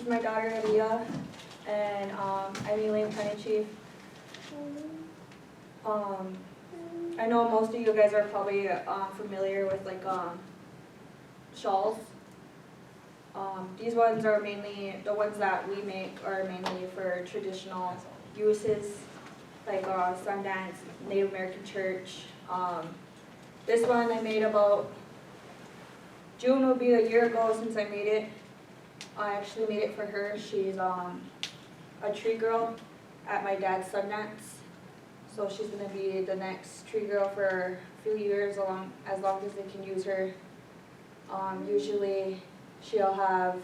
is my daughter Aliyah, and I'm Elaine Penny Chief. I know most of you guys are probably familiar with like shawls. These ones are mainly, the ones that we make are mainly for traditional uses, like Sundance, Native American Church. This one I made about, June will be a year ago since I made it. I actually made it for her. She's a tree girl at my dad's Sundance. So she's going to be the next tree girl for a few years, as long as they can use her. Usually she'll have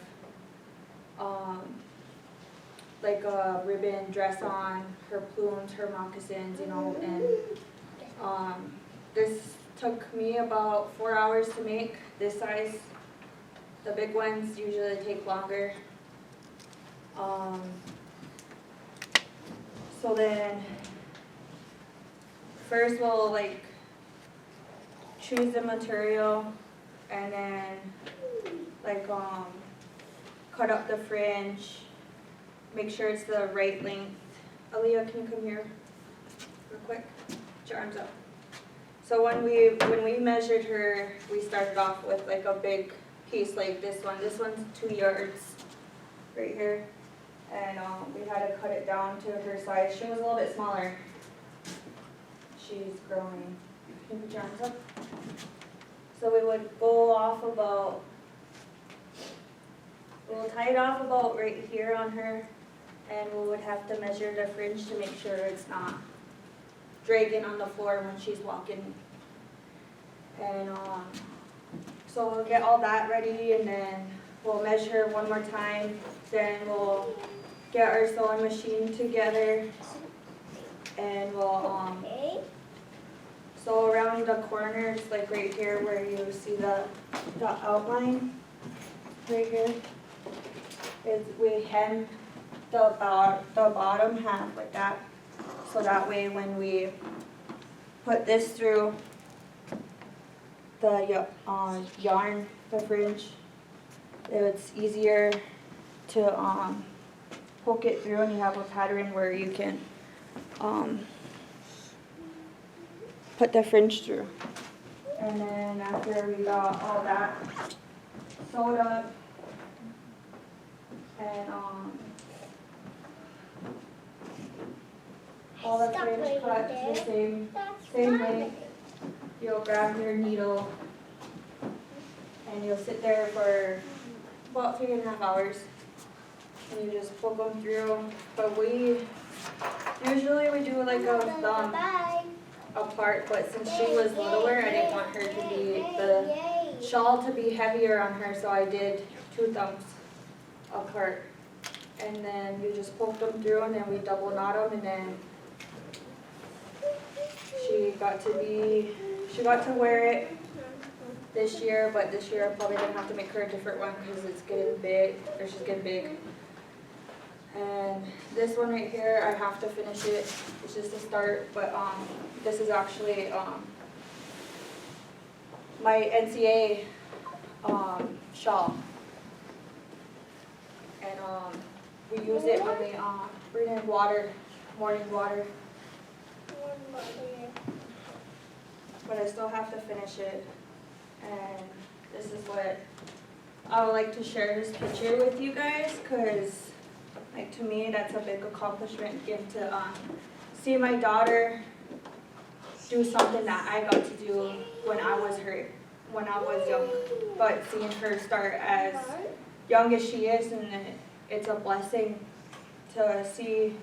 like a ribbon dress on, her plumes, her moccasins, you know, and this took me about 4 hours to make, this size. The big ones usually take longer. So then, first we'll like choose the material and then like cut up the fringe, make sure it's the right length. Aaliyah, can you come here real quick? Put your arms up. So when we measured her, we started off with like a big piece like this one. This one's 2 yards right here. And we had to cut it down to her size. She was a little bit smaller. She's growing. Can you put your arms up? So we would go off about, we'll tie it off about right here on her, and we would have to measure the fringe to make sure it's not dragging on the floor when she's walking. And so we'll get all that ready, and then we'll measure one more time. Then we'll get our sewing machine together, and we'll sew around the corners, like right here where you see the outline. Right here is we hem the bottom half like that, so that way when we put this through the yarn, the fringe, it's easier to poke it through, and you have a pattern where you can put the fringe through. And then after we got all that sewed up and all the fringe cut to the same length, you'll grab your needle and you'll sit there for about 3.5 hours, and you just poke them through. But usually we do like a thumb apart, but since she was littler, I didn't want her to be, the shawl to be heavier on her, so I did 2 thumbs apart. And then you just poke them through, and then we double knot them, and then she got to wear it this year, but this year I'm probably gonna have to make her a different one because it's getting big, or she's getting big. And this one right here, I have to finish it. It's just a start, but this is actually my NCA shawl, and we use it when we bring in water, morning water. But I still have to finish it, and this is what I would like to share this picture with you guys, because like to me that's a big accomplishment, getting to see my daughter do something that I got to do when I was young, but seeing her start as young as she is, and it's a blessing to see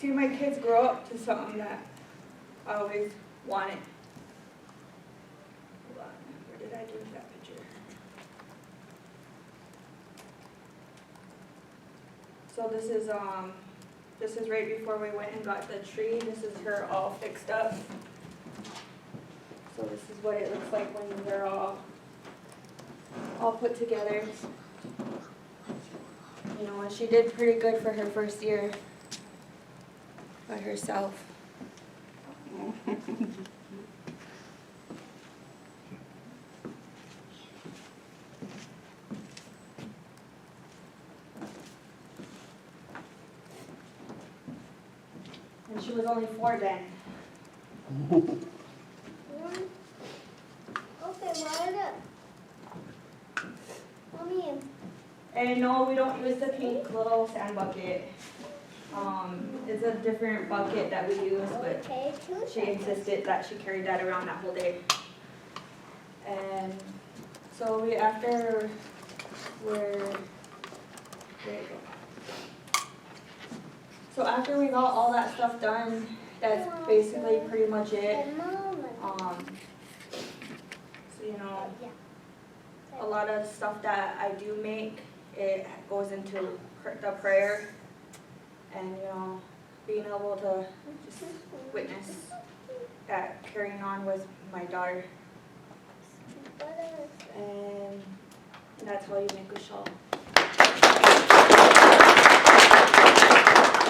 my kids grow up to something that I always wanted. Hold on, where did I do that picture? So this is right before we went and got the tree. This is her all fixed up. So this is what it looks like when they're all put together. You know, and she did pretty good for her first year by herself. And she was only 4 then. Okay, Margaret. Mommy. And no, we don't use the pink little sand bucket. It's a different bucket that we use, but Okay, she insisted that she carried that around that whole day. And so there you go. So after we got all that stuff done, that's basically pretty much it. So you know, a lot of stuff that I do make, it goes into the prayer, and you know, being able to just witness that carrying on with my daughter, and that's how you make a shawl.